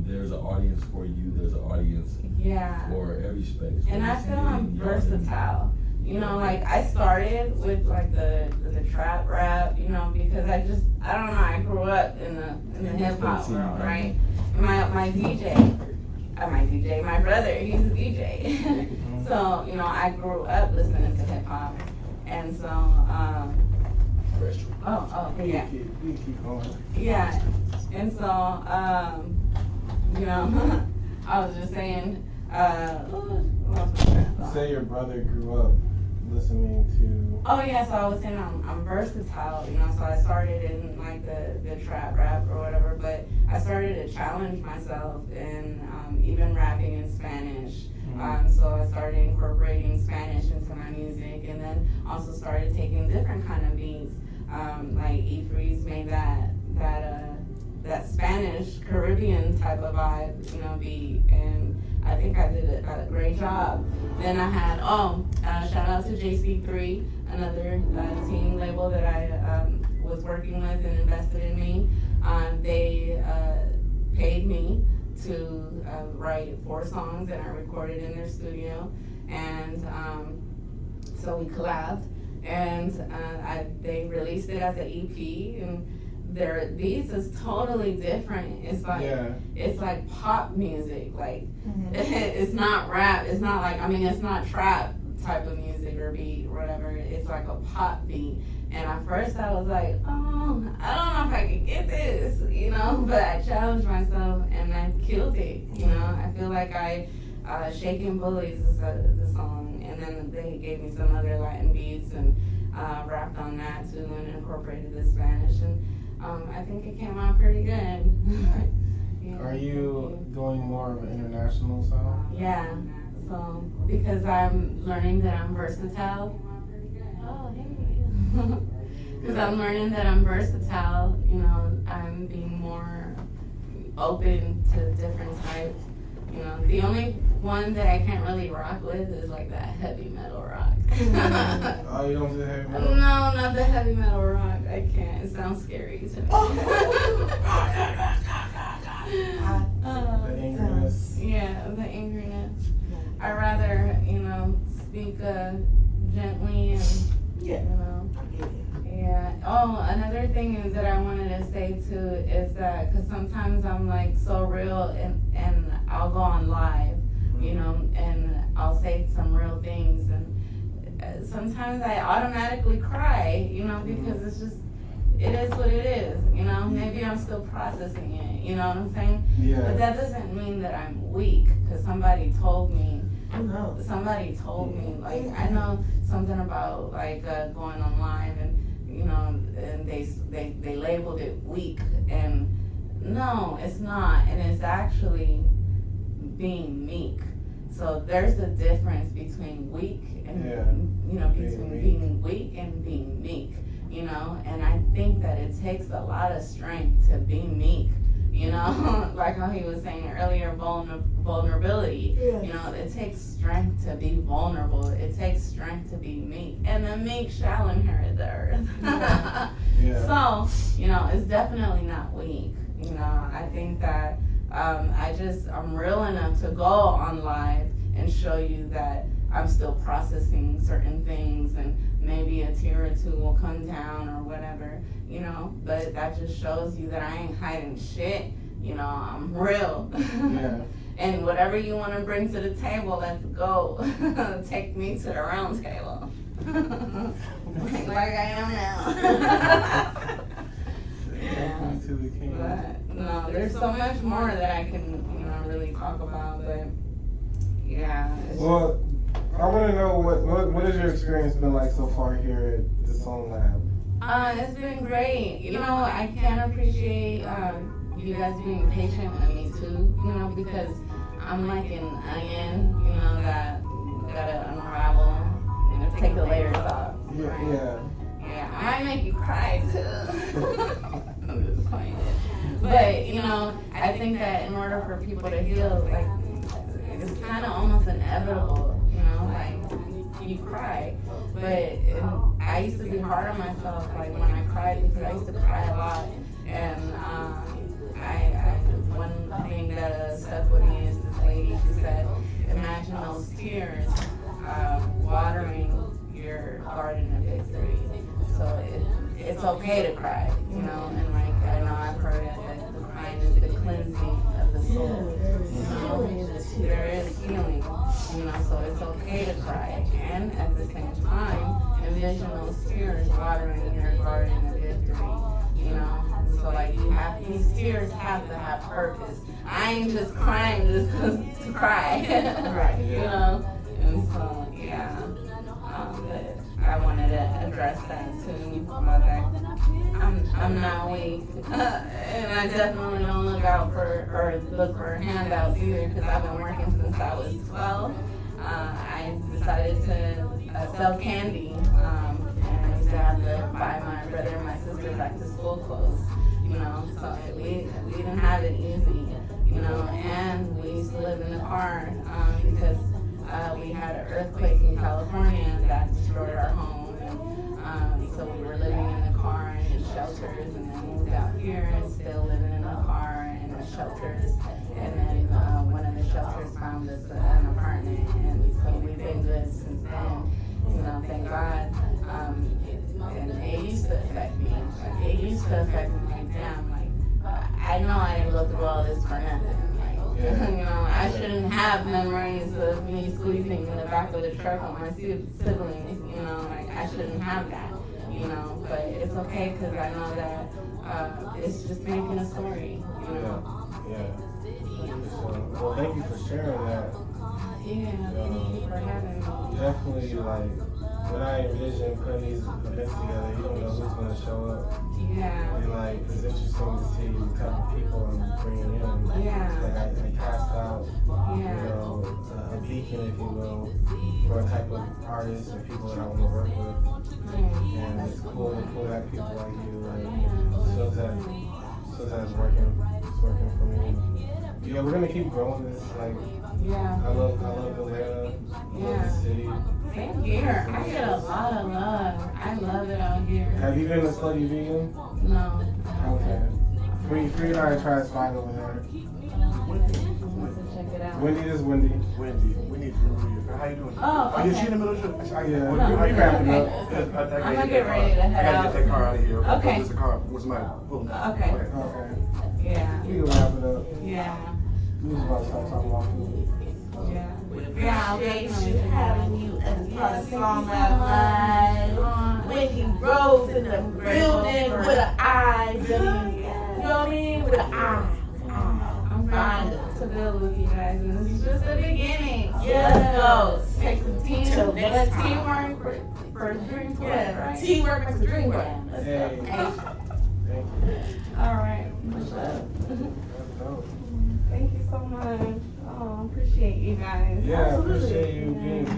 there's an audience for you. There's an audience for every space. And I feel I'm versatile. You know, like I started with like the trap rap, you know, because I don't know, I grew up in the hip hop world, right? My brother, he's a DJ. So, you know, I grew up listening to hip hop. And so, yeah. Yeah. And so, you know, I was just saying, say your brother grew up listening to. Oh yeah, so I was saying I'm versatile, you know, so I started in like the trap rap or whatever, but I started to challenge myself in even rapping in Spanish. So I started incorporating Spanish into my music, and then also started taking different kind of beats. Like E-Freeze made that Spanish Caribbean type of vibe, you know, beat, and I think I did a great job. Then I had shout out to JC3, another team label that I was working with and invested in me. They paid me to write 4 songs that I recorded in their studio, and so we collabed, and they released it as an EP, and their beats is totally different. It's like pop music, like it's not rap, it's not like, I mean, it's not trap type of music or beat or whatever, it's like a pop beat. And at first I was like, oh, I don't know if I could get this, you know, but I challenged myself and I killed it, you know. I feel like Shaking Bullies is the song, and then they gave me some other Latin beats and rapped on that too and incorporated the Spanish, and I think it came out pretty good. Yeah. Are you doing more of an international song? Yeah, so because I'm learning that I'm versatile. Oh, hey. Because I'm learning that I'm versatile, you know, I'm being more open to different types. You know, the only one that I can't really rock with is like that heavy metal rock. Oh, you don't do heavy metal? No, not the heavy metal rock. I can't. It sounds scary to me. The angriness. Yeah, the angriness. I'd rather, you know, speak gently and, you know. Yeah. Oh, another thing that I wanted to say too is that, because sometimes I'm like so real and I'll go on live, you know, and I'll say some real things, and sometimes I automatically cry, you know, because it's just, it is what it is, you know. Maybe I'm still processing it, you know what I'm saying? Yeah. But that doesn't mean that I'm weak, because somebody told me, like, I know something about like going on live, and you know, and they labeled it weak, and no, it's not, and it's actually being meek. So there's a difference between weak and you know, between being weak and being meek, you know. And I think that it takes a lot of strength to be meek, you know. Like how he was saying earlier, vulnerability. You know, it takes strength to be vulnerable. It takes strength to be meek, and the meek shall inherit the earth. So, you know, it's definitely not weak. You know, I think that I'm real enough to go on live and show you that I'm still processing certain things, and maybe a tear or two will come down or whatever, you know, but that just shows you that I ain't hiding shit, you know, I'm real. And whatever you want to bring to the table, let's go. Take me to the round table. Like I am now. But no, there's so much more that I can, you know, really talk about, but yeah. Well, I want to know what has your experience been like so far here at the SongLab? It's been great. You know, I can appreciate you guys being patient with me too, you know, because I'm like an onion, you know, that gotta unravel, you know, take the layers off. Right? Yeah, I might make you cry too. I'm just playing. But, you know, I think that in order for people to heal, like, it's kind of almost inevitable, you know, like, you cry. But I used to be hard on myself, like, when I cried, because I used to cry a lot. And one thing that okay to cry, you know, and like I know I've heard it that the crying is the cleansing of the soul. There is healing, you know, so it's okay to cry, and at the same time, envision those tears watering your garden of victory, you know. So like you have these tears have to have purpose. I ain't just crying just to cry, you know. And so yeah, but I wanted to address that too. I'm not weak, and I definitely don't look for handouts either because I've been working since I was 12. I decided to sell candy, and I used to have to buy my brother and my sister back to school clothes, you know. So we didn't have it easy, you know, and we used to live in the car because we had an earthquake in California that destroyed our home. So we were living in the car and in shelters, and then moved out here and still living in the car and in the shelters. And then one of the shelters found us an apartment, and so we've been good since then. You know, thank God. And it used to affect me. It used to affect me like, damn, like, I know I didn't go through all this for nothing. You know, I shouldn't have memories of me squeezing in the back of the truck with my siblings, you know, like I shouldn't have that, you know, but it's okay because I know that it's just making a story, you know. Yeah. Well, thank you for sharing that. Yeah, thank you for having me. Definitely, like, when I envision putting these events together, you don't know who's going to show up. Yeah. And, like, it's interesting to see the type of people I'm bringing in. Yeah. Like, I cast out, Yeah. you know, a beacon, if you will, for a type of artists and people that I want to work with. And it's cool to have people like you. Like, shows that it's working. It's working for me. Yeah, we're going to keep growing this. Like, Yeah. I love Atlanta. I love the city. Same here. I get a lot of love. I love it out here. Have you been to Slutty Vegan? No. Okay. Free to try a spot over there. Check it out. Wendy is Wendy. Wendy, we need to remove you. How you doing? Oh, Are you okay. in the middle of the show? Yeah, No, we wrapping okay. up. I'm gonna get ready to head I gotta out. get that car out of here. Okay. There's a car. Where's somebody pulling? Okay. Okay. Yeah. We can wrap it up. Yeah. We was about to start talking about food. Yeah. Appreciate having you as part of SongLab Live. Wendy Rose in the building with an eye. You know what I mean? With an eye. I'm trying to build with you guys, and this is just the beginning. Let's go. Take the team. Till next Let time. teamwork for dream play, Yeah. right? Teamwork makes the dream work. Hey. Hey. Thank you. All right. Much love. That's dope. Thank you so much. Oh, appreciate you guys. Yeah, I appreciate you being here.